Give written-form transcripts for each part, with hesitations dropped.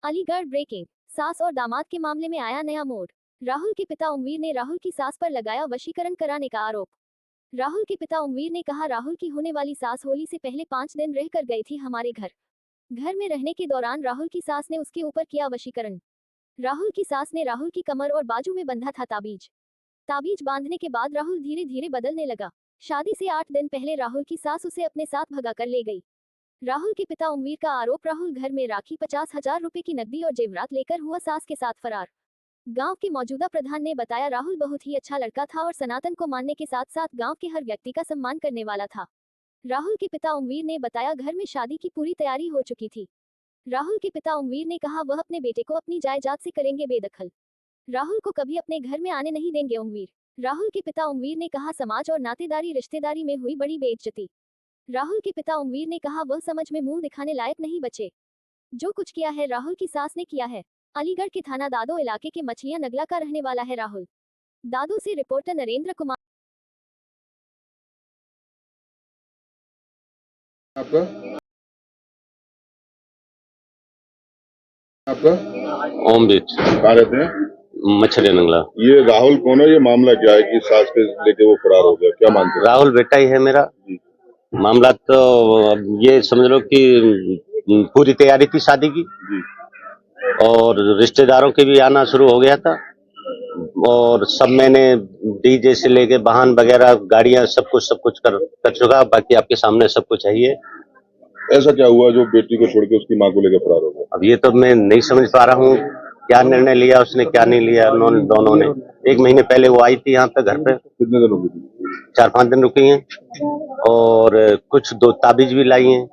Aligarh breaking, सास और दामाद के मामले में आया नया मोड़। राहुल के पिता उमवीर ने राहुल की सास पर लगाया वशीकरण कराने का आरोप। राहुल के पिता उमवीर ने कहा, राहुल की होने वाली सास होली से पहले 5 दिन रहकर गई थी हमारे घर में रहने के दौरान राहुल की सास ने उसके ऊपर किया वशीकरण। राहुल की सास ने राहुल की कमर और बाजू में बंधा था ताबीज बांधने के बाद राहुल धीरे धीरे बदलने लगा। शादी से 8 दिन पहले राहुल की सास उसे अपने साथ भगा कर ले गई। राहुल के पिता उमवीर का आरोप, राहुल घर में राखी 50,000 रुपए की नकदी और जेवरात लेकर हुआ सास के साथ फरार। गांव के मौजूदा प्रधान ने बताया, राहुल बहुत ही अच्छा लड़का था और सनातन को मानने के साथ साथ गांव के हर व्यक्ति का सम्मान करने वाला था। राहुल के पिता उमवीर ने बताया, घर में शादी की पूरी तैयारी हो चुकी थी। राहुल के पिता उमवीर ने कहा, वह अपने बेटे को अपनी जायदाद से करेंगे बेदखल। राहुल को कभी अपने घर में आने नहीं देंगे उमवीर। राहुल के पिता उमवीर ने कहा, समाज और नातेदारी रिश्तेदारी में हुई बड़ी बेइज्जती। राहुल के पिता उमवीर ने कहा, वह समझ में मुंह दिखाने लायक नहीं बचे। जो कुछ किया है राहुल की सास ने किया है। अलीगढ़ के थाना दादो इलाके के मछलियां नगला का रहने वाला है राहुल। दादो से रिपोर्टर नरेंद्र कुमार। आपका आपका ओमवीर कहाँ रहते हैं? मछली नंगला। ये राहुल कौन है? ये मामला क्या है कि सास के लेके वो फरार हो गया? क्या मानते हैं? राहुल बेटा ही है मेरा। मामला तो अब ये समझ लो कि पूरी तैयारी थी शादी की जी। और रिश्तेदारों के भी आना शुरू हो गया था और सब मैंने डीजे से लेके वाहन वगैरह गाड़ियां सब कुछ कर चुका। बाकी आपके सामने सब कुछ है। ये ऐसा क्या हुआ जो बेटी को छोड़ के उसकी माँ को लेकर फरार हो गया? अब ये तो मैं नहीं समझ पा रहा हूँ क्या निर्णय लिया उसने, क्या नहीं लिया। दोनों ने 1 महीने पहले वो आई थी यहाँ पे घर पे। कितने दिन रुकी थी? 4-5 दिन रुकी हैं और कुछ 2 ताबीज भी लाई हैं।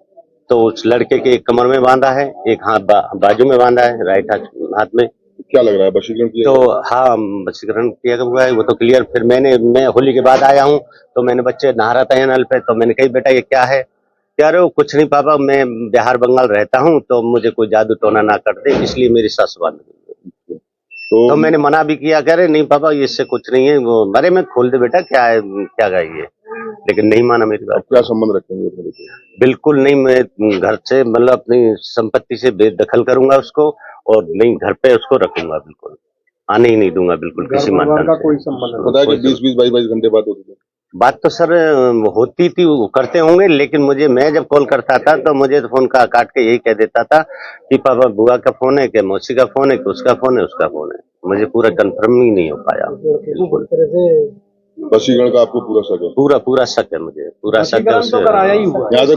तो उस लड़के के एक कमर में बांधा है, एक हाथ बाजू में बांधा है, राइट हाथ में। क्या लग रहा है, वशीकरण किया? तो हाँ, वशीकरण किया हुआ है वो तो क्लियर। फिर मैं होली के बाद आया हूँ तो मैंने बच्चे नहा रहा था नल पे, तो मैंने कही, बेटा ये क्या है? कह रहे हो कुछ नहीं पापा, मैं बिहार बंगाल रहता हूँ तो मुझे कोई जादू टोना ना कर दे, इसलिए मेरी सास बांध गई। तो मैंने मना भी किया, कह रहे नहीं पापा इससे कुछ नहीं है। वो अरे मैं खोल दे बेटा, क्या है क्या गई है, लेकिन नहीं माना मेरी बात। क्या संबंध रखेंगे अपने बेटे? बिल्कुल नहीं, मैं घर से मतलब अपनी संपत्ति से बेदखल करूंगा उसको और नहीं घर पे उसको रखूंगा, बिल्कुल आने ही नहीं दूंगा बिल्कुल किसी माध्यम से। कोई संबंध पता है कि 20-22 घंटे बात होती थी? बात तो सर होती थी, वो करते होंगे, लेकिन मैं जब कॉल करता था तो मुझे तो फोन का काट के यही कह देता था कि पापा बुआ का फोन है, कि मौसी का फोन है, कि उसका फोन है, उसका फोन है। मुझे पूरा कंफर्म ही नहीं हो पाया। वशीकरण का आपको पूरा शक है? पूरा शक है, मुझे पूरा शक है उससे। यहाँ से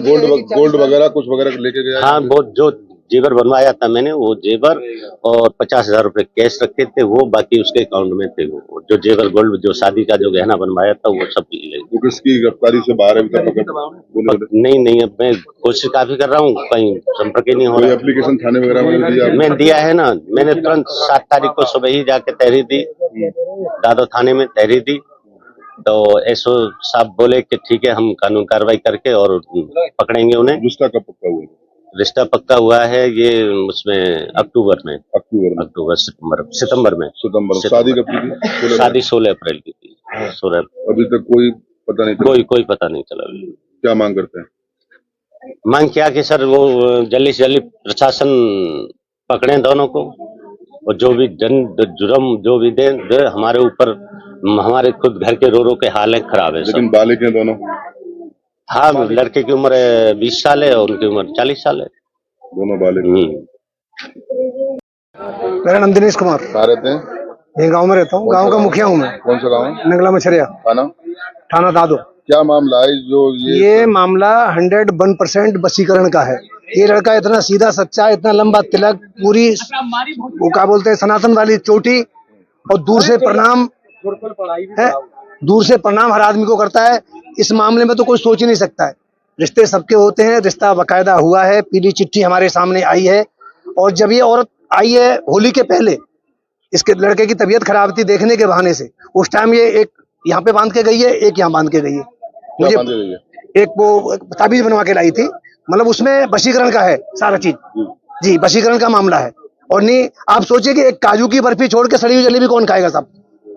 गोल्ड वगैरह कुछ वगैरह लेके गया? हाँ, बहुत जो जेवर बनवाया था मैंने, वो जेवर और 50,000 रुपए कैश रखे थे, वो बाकी उसके अकाउंट में थे। वो जो जेवर गोल्ड जो शादी का जो गहना बनवाया था वो सब ले। वो किसकी गिरफ्तारी से बाहर है? नहीं, अब मैं कोशिश काफी कर रहा हूँ, कहीं संपर्क ही नहीं हो रहा। एप्लीकेशन थाने वगैरह में दिया? मैं दिया है ना, मैंने तुरंत 7 तारीख को सुबह ही जाके तहरीर दी, दादो थाने में तहरीर दी। तो एसओ साहब बोले कि ठीक है, हम कानून कार्रवाई करके और पकड़ेंगे उन्हें। रिश्ता कब पक्का हुआ? रिश्ता पक्का हुआ है ये उसमें अक्टूबर सितंबर में। शादी कब की थी? शादी 16 अप्रैल की थी। 16। अभी तक कोई पता नहीं चला? कोई पता नहीं चला। क्या मांग करते हैं? मांग क्या कि सर वो जल्दी से जल्दी प्रशासन पकड़े दोनों को, और जो भी जुर्म जो भी दे हमारे ऊपर। हमारे खुद घर के रो के हाल खराब है। लेकिन बालिग हैं दोनों? हाँ, लड़के की उम्र 20 साल है और उनकी उम्र 40 साल है। दोनों बालिग। मेरा नाम दिनेश कुमार। कहाँ रहते हैं? यही गांव में रहता हूँ। गांव का मुखिया हूँ मैं। कौन सा गांव है? नगला मछरिया थाना दादो। क्या मामला है जो ये मामला 101% वशीकरण का है। ये लड़का इतना सीधा सच्चा, इतना लंबा तिलक, पूरी वो क्या बोलते हैं सनातन वाली चोटी, और दूर से प्रणाम है, दूर से प्रणाम हर आदमी को करता है। इस मामले में तो कोई सोच ही नहीं सकता है। रिश्ते सबके होते हैं, रिश्ता बाकायदा हुआ है, पीली चिट्ठी हमारे सामने आई है। और जब ये औरत आई है होली के पहले, इसके लड़के की तबीयत खराब थी देखने के बहाने से, उस टाइम ये एक यहाँ पे बांध के गई है, एक यहाँ बांध के गई है। मुझे एक वो ताबीज बनवा के लाई थी, मतलब उसमें वशीकरण का है सारा चीज जी, वशीकरण का मामला है। और नहीं, आप सोचिए कि एक काजू की बर्फी छोड़ के सड़ी हुई जलेबी कौन खाएगा साहब?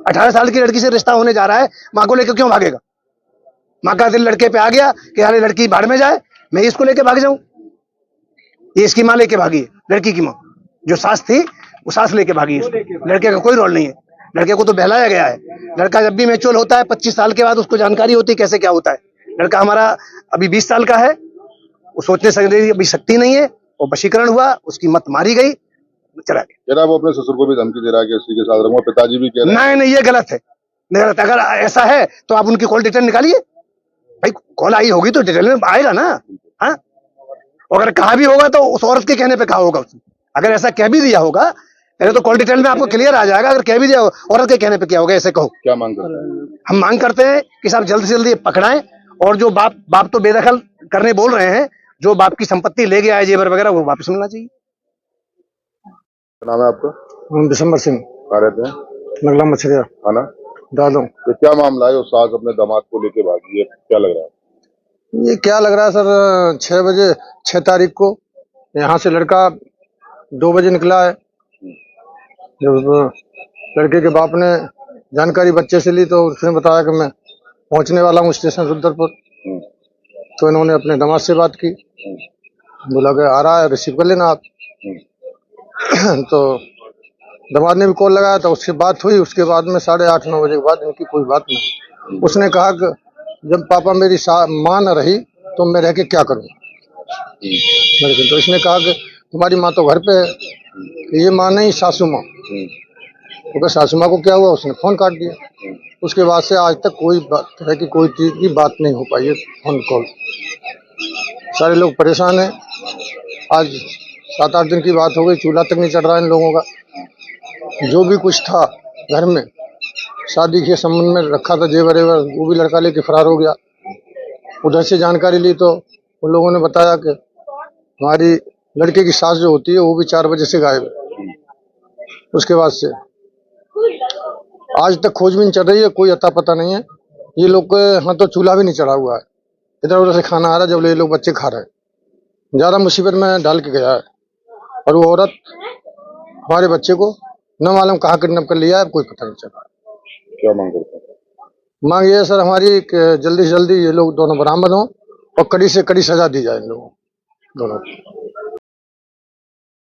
18 साल की लड़की से रिश्ता होने जा रहा है, माँ को लेकर क्यों भागेगा? माँ का दिल लड़के पे आ गया कि यार लड़की भाड़ में जाए, मैं इसको लेके भाग जाऊं। ये इसकी माँ लेके भागी है, लड़की की माँ। जो सास थी वो सास लेके भागी है। लड़के का कोई रोल नहीं है, लड़के को तो बहलाया गया है। लड़का जब भी मैच्योर होता है 25 साल के बाद उसको जानकारी होती है कैसे क्या होता है। लड़का हमारा अभी 20 साल का है, वो सोचने सकते अभी शक्ति नहीं है, वो वशीकरण हुआ, उसकी मत मारी गई, चला गया। कह रहा है वो अपने ससुर को भी धमकी दे रहा है कि इसी के साथ रहूंगा, पिताजी भी कह रहे हैं। नहीं नहीं, ये गलत है, नहीं गलत। अगर ऐसा है तो आप उनकी कॉल डिटेल निकालिए भाई, कॉल आई होगी तो डिटेल में आएगा ना। हाँ, अगर कहा भी होगा तो उस औरत के कहने पे कहा होगा उसने। अगर ऐसा कह भी दिया होगा पहले तो कॉल डिटेल में आपको क्लियर आ जाएगा। अगर कह भी दिया होगा औरत के कहने पे क्या होगा, ऐसे कहो। क्या मांग करते हैं? हम मांग करते हैं कि साहब जल्द से जल्द ये पकड़ाएं, और जो बाप तो बेदखल करने बोल रहे हैं, जो बाप की संपत्ति ले गया है जेवर वगैरह, वो वापस मिलना चाहिए। क्या नाम है आपका? दिसंबर सिंह, कहाँ रहते हैं? नगला मछलिया खाना दादों। तो क्या मामला है? वो सास अपने दामाद को लेके भागी है, क्या लग रहा है? ये क्या लग रहा है सर, 6 बजे 6 तारीख को यहाँ से लड़का 2 बजे निकला है। जब लड़के के बाप ने जानकारी बच्चे से ली तो उसने बताया कि मैं पहुंचने वाला हूँ स्टेशन रुद्रपुर। तो इन्होंने अपने दामाद से बात की, बोला कि आ रहा है, रिसीव कर लेना आप। तो दामाद ने भी कॉल लगाया तो उससे बात हुई। उसके बाद में 8:30-9 बजे के बाद इनकी कोई बात नहीं। उसने कहा कि जब पापा मेरी माँ न रही तो मैं रह के क्या करूँ। तो इसने कहा कि तुम्हारी माँ तो घर पे है, कि ये माँ नहीं सासू माँ। तो सासू माँ को क्या हुआ, उसने फोन काट दिया। उसके बाद से आज तक कोई तरह की कोई चीज की बात नहीं हो पाई है, फोन कॉल। सारे लोग परेशान हैं। आज 7-8 दिन की बात हो गई, चूल्हा तक नहीं चढ़ रहा इन लोगों का। जो भी कुछ था घर में शादी के संबंध में रखा था जेवर एवर, वो भी लड़का लेके फरार हो गया। उधर से जानकारी ली तो उन लोगों ने बताया कि हमारी लड़के की सास जो होती है वो भी 4 बजे से गायब है। उसके बाद से आज तक खोजबीन चल रही है, कोई अता पता नहीं है। ये लोग के यहाँ तो चूल्हा भी नहीं चढ़ा हुआ है, इधर उधर से खाना आ रहा है, जब ये लोग बच्चे खा रहे हैं। ज्यादा मुसीबत में डाल के गया है। और वो औरत हमारे बच्चे को न मालूम कहाँ किडनैप कर लिया है, कोई पता नहीं चला। क्या मांग करते हैं? मांग ये है सर हमारी कि जल्दी से जल्दी ये लोग दोनों बरामद हों और कड़ी से कड़ी सजा दी जाए इन लोगों दोनों।